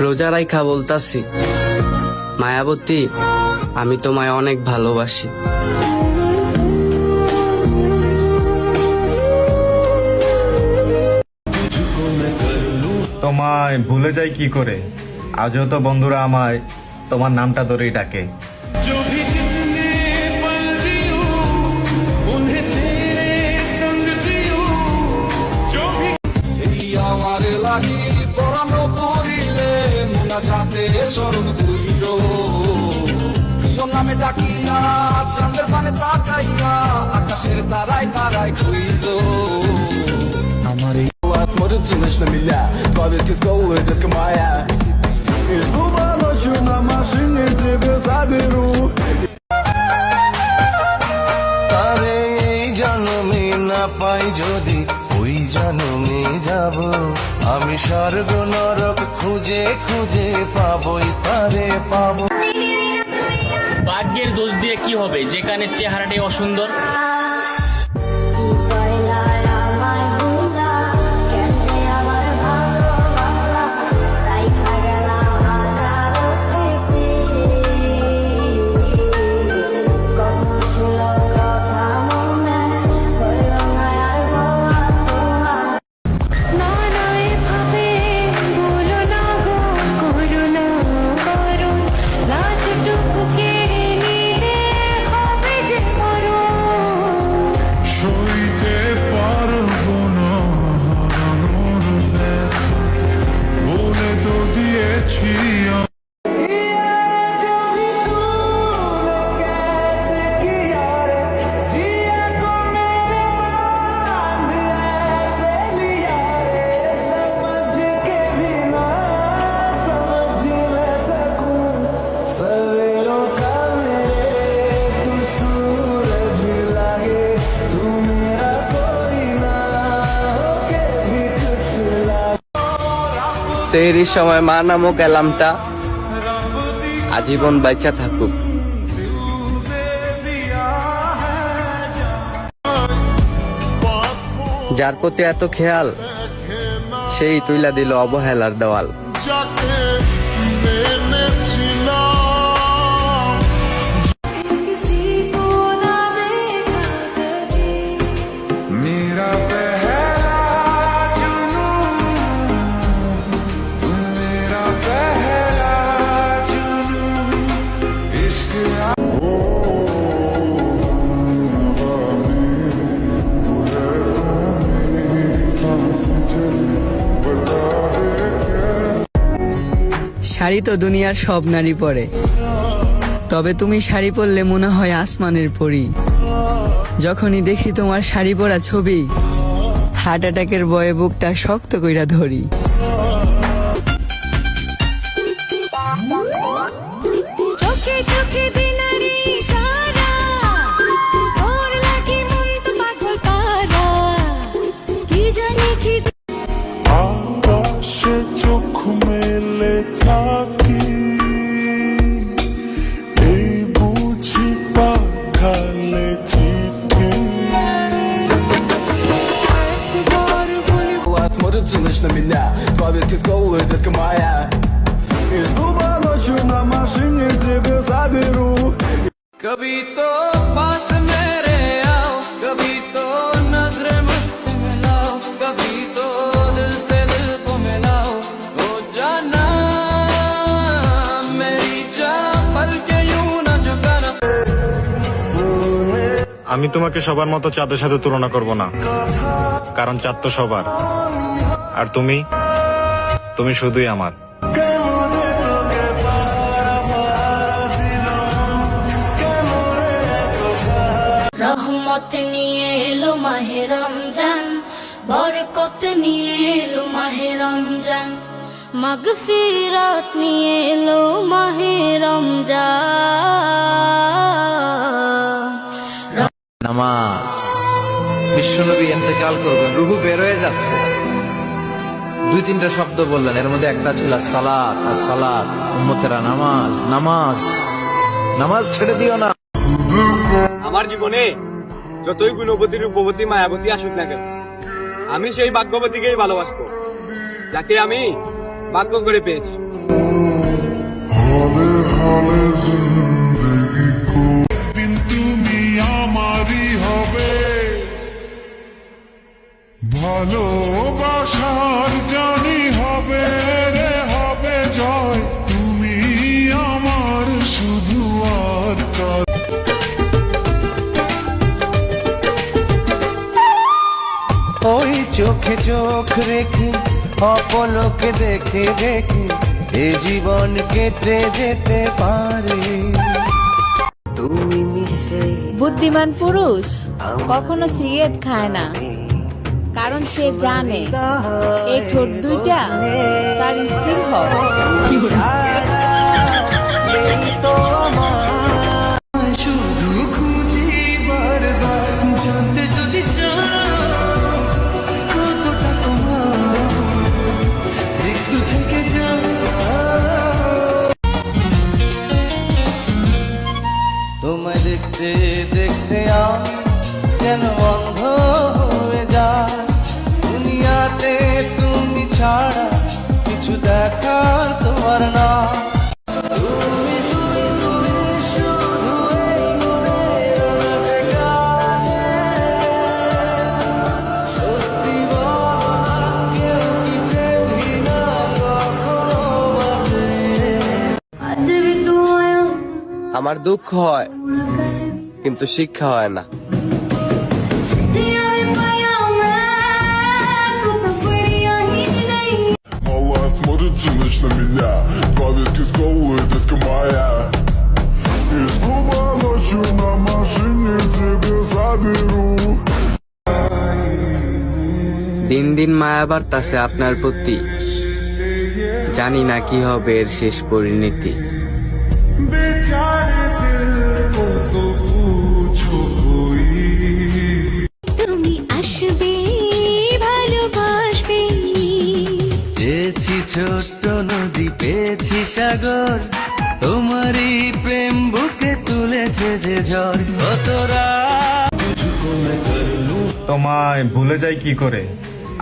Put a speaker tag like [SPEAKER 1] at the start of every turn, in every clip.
[SPEAKER 1] রোজা রাইখা বলতাছি, মায়াবতী আমি তোমায় অনেক ভালোবাসি।
[SPEAKER 2] তোমায় ভুলে যাই কি করে? আজও তো বন্ধুরা আমায় তোমার নামটা ধরেই ডাকে।
[SPEAKER 3] আমার লাগি পরানো পড়িলে মোনা যাতে স্মরণ কইর প্রিয় নামে ডাকিয়া চাঁদের পানে তাকাইয়া আকাশের তারায় তারায় কইর আমার এই смотрит на меня Павел Кисковый, детка моя Из клуба ночью на машине тебе заберу
[SPEAKER 4] তারে এই জন্মে না পাই যদি ওই জন্মে যাব আমি স্বর্গ নরক খুঁজে খুঁজে পাবই তারে পাবো।
[SPEAKER 5] ভাগ্যের দোষ দিয়ে কি হবে যেখানে চেহারাটাই অসুন্দর।
[SPEAKER 1] সেহরির সময় মা নামক অ্যালার্মটা আজীবন বাইচা থাকুক। যার প্রতি এত খেয়াল সেই তুইলা দিল অবহেলার দেওয়াল।
[SPEAKER 6] শাড়ি তো দুনিয়ার সব নারী পরে, তবে তুমি শাড়ি পরলে মনে হয় আসমানের পরী। যখনই দেখি তোমার শাড়ি পরা ছবি, হার্ট অ্যাটাকের ভয়ে বুকটা শক্ত কইরা ধরি।
[SPEAKER 4] আকাশে চোখ মেলে থাকি এই বুঝি পাঠালে চিঠি।
[SPEAKER 3] смотрит на меня Павел Кисковый, детка моя Из клуба ночью на машине тебе заберу कभी तो पास मेरे आओ कभी तो नजरे मुझसे मिलाओ कभी तो दिल से दिल को मिलाओ हो जाना मेरी जान पल के यूं ना झुकाना।
[SPEAKER 2] আমি তোমাকে সবার মতো চাঁদের সাথে তুলনা করব না, কারণ চাঁদ তো সবার, আর তুমি শুধুই আমার।
[SPEAKER 7] রহমত নিয়ে এলো মাহে রমজান, বরকত নিয়ে এলো মাহে রমজান, মাগফিরাত নিয়ে এলো মাহে রমজান।
[SPEAKER 8] নামাজ, বিশ্বনবী ইন্তেকাল করবেন, রুহু বের হয়ে যাচ্ছে, 2-3টা শব্দ বললেন, এর মধ্যে একটা ছিল সালাত। আর সালাত উম্মতেরা নামাজ, নামাজ, নামাজ ছেড়ে দিও না।
[SPEAKER 9] আমার জীবনে যতই গুণবতী রূপবতী মায়াবতী আসুক না কেন, আমি সেই ভাগ্যবতীকেই ভালোবাসবো যাকে আমি ভাগ্য করে পেয়েছি।
[SPEAKER 4] দিন তুমি আমারই হবে, ভালোবাসার জানি হবে রে হবে জয়, তুমি আমার শুধু আর কাজ।
[SPEAKER 10] ওই চোখে চোখ রেখে অপলকে দেখে দেখে এ জীবন কেটে যেতে পারে। তুমি মিশে
[SPEAKER 11] বুদ্ধিমান পুরুষ কখনো সিগারেট খায় না, কারণ সে জানে এই ঠোঁট দুইটা তার স্ত্রীর হয়।
[SPEAKER 10] তো আমার শুধু খুঁজি বারবার জানতে যদি চাও কতটা তোমার একটু থেকে যাও। তোমায় দেখতে দেখতে আমি যেন অন্ধ হয়ে যায়, দুনিয়াতে তুমি ছাড়া কিছু দেখার তোমার না। তুমি তুমি তুমি শুধু এই মনে কাছে, সত্যি বলো না কেউ কি প্রেমহীনা কখনো বাঁচে।
[SPEAKER 1] আমার দুঃখ হয় কিন্তু শিক্ষা হয় না।
[SPEAKER 4] Мала смотрит цинично на меня, повестки с головы, детка моя. Из клуба ночью на машине тебе заберу.
[SPEAKER 1] দিন দিন মায়া বাড়তাছে আপনার প্রতি, জানি না কি হবে এর শেষ পরিণতি।
[SPEAKER 4] बेचारे दिल को तो पूछो कोई।
[SPEAKER 7] তুমি আসবে ভালোবাসবে,
[SPEAKER 10] চেয়েছি ছোট্ট নদী পেয়েছি সাগর, তোমারই প্রেম বুকে তুলেছে যে ঝড়। কতরা
[SPEAKER 2] তোমায় ভুলে যাই কি করে,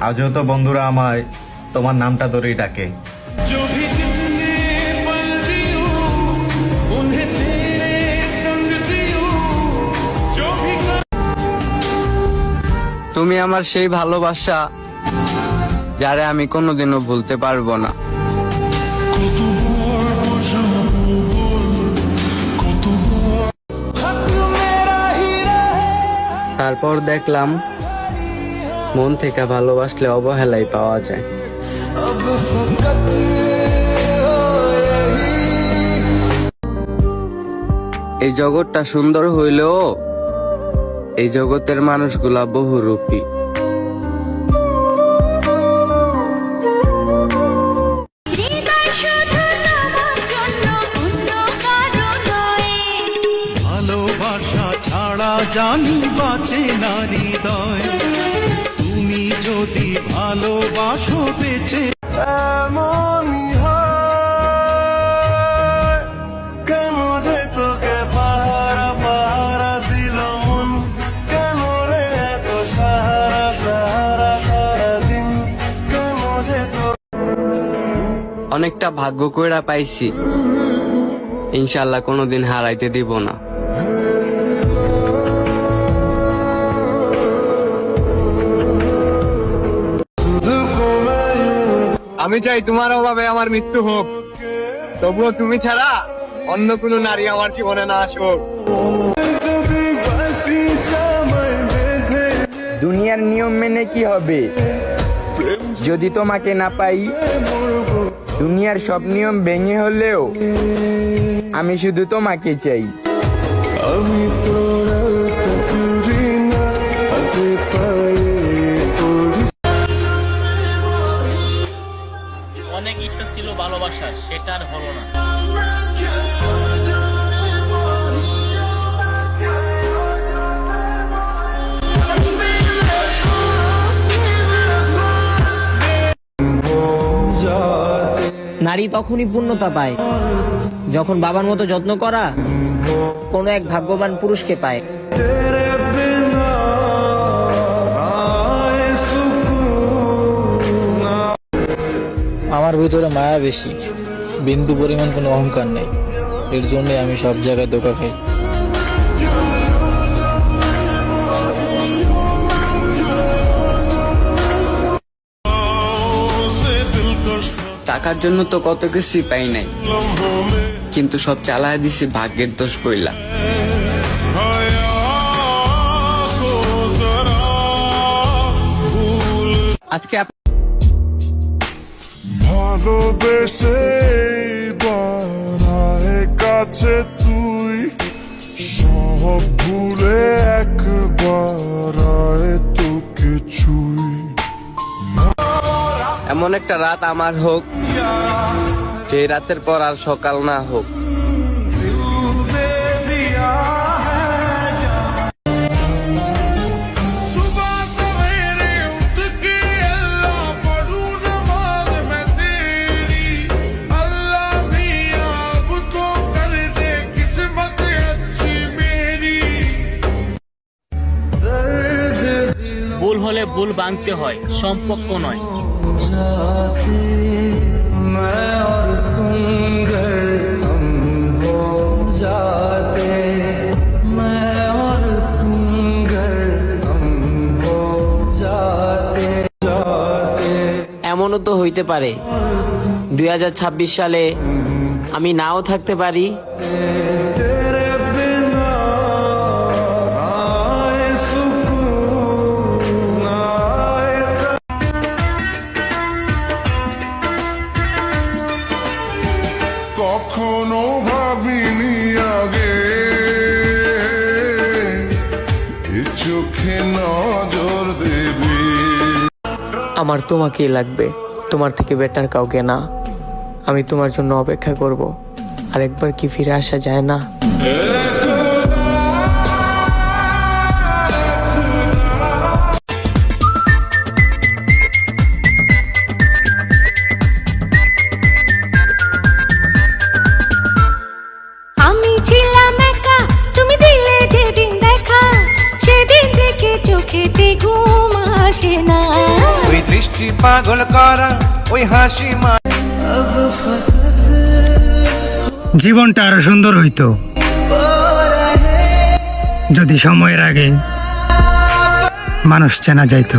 [SPEAKER 2] আজও তো বন্ধুরা আমায় তোমার নামটা ধরেই ডাকে।
[SPEAKER 4] जो भी जितने पल जियो उन्हें तेरे संग जियो, जो भी
[SPEAKER 1] তুমি আমার সেই ভালোবাসা যারে আমি কোনোদিনও ভুলতে পারবো না।
[SPEAKER 4] কতবার বোঝাবো বল, কতবার
[SPEAKER 10] হক মেরা হি রহে।
[SPEAKER 1] তারপর দেখলাম মন থেকে ভালোবাসলে অবহেলাই পাওয়া যায়।
[SPEAKER 10] अब फकत हो यही।
[SPEAKER 1] এই জগৎটা সুন্দর হইলেও এই জগতের মানুষগুলা বহুরূপী।
[SPEAKER 7] হৃদয় শুধু তোমার জন্য, অন্য কারো নয়।
[SPEAKER 10] ভালোবাসা ছাড়া জানি বাঁচে না হৃদয়, তুমি যদি ভালোবাসো বেঁচে এমনই হয়। কেন যে তোকে পাহারা পাহারা দিল মন, কেন রে এত সাহারা সাহারা সারাদিন, কেন যে তোর
[SPEAKER 1] অনেকটা ভাগ্য কইরা পাইছি, ইনশাল্লাহ কোনোদিন হারাইতে দিব না।
[SPEAKER 9] আমি চাই তোমার অভাবে আমার মৃত্যু হোক, তবুও তুমি ছাড়া অন্য কোনো নারী আমার জীবনে না আসুক।
[SPEAKER 4] যদি বাসি সময় বেঁধে
[SPEAKER 6] দুনিয়ার নিয়ম মেনে কি হবে যদি তোমাকে না পাই? দুনিয়ার সব নিয়ম ভেঙে হলেও আমি শুধু তোমাকে চাই।
[SPEAKER 4] আমি তোরা তসুরি না হাতে পায়ে পড়ি।
[SPEAKER 5] অনেক ইচ্ছা ছিল ভালোবাসার, সেটা আর হলো না।
[SPEAKER 6] নারী তখনই পূর্ণতা পায় যখন বাবার মতো যত্ন করা কোনো এক ভাগ্যবান পুরুষকে পায়।
[SPEAKER 12] আমার ভিতরে মায়া বেশি,
[SPEAKER 8] বিন্দু পরিমাণ কোনো অহংকার নেই, এর জন্যই আমি সব জায়গায় ধোকা খাই।
[SPEAKER 1] টাকার জন্য তো কত কিছুই পাই নাই, কিন্তু সব চালায় দিছি ভাগ্যের দোষ বইলা।
[SPEAKER 6] আজকে
[SPEAKER 4] ভালোবেসে বাড়ায় কাছে তুই, সব ভুলে একবার আয় তোকে ছুই।
[SPEAKER 1] এমন একটা রাত আমার হোক, যে রাতের পর আর সকাল না হোক।
[SPEAKER 5] ভুল হলে ভুল ভাঙতে হয়, সম্পর্ক নয়।
[SPEAKER 12] এমনও তো হইতে পারে 2026 সালে আমি নাও থাকতে পারি।
[SPEAKER 4] কখনো ভাবিনি আগে এ চোখে নজর দেবে।
[SPEAKER 12] আমার তোমাকেই লাগবে, তোমার থেকে বেটার কাউকে না। আমি তোমার জন্য অপেক্ষা করব, আরেকবার কি ফিরে আসা যায় না?
[SPEAKER 7] আমি ছিলাম একা, তুমি দিলে যেদিন দেখা, সেদিন থেকে চোখেতে ঘুম আসে না।
[SPEAKER 10] ওই দৃষ্টি পাগল করা, ওই হাসি
[SPEAKER 13] জীবনটা আরো সুন্দর হইতো যদি সময়ের আগে মানুষ চেনা যাইতো।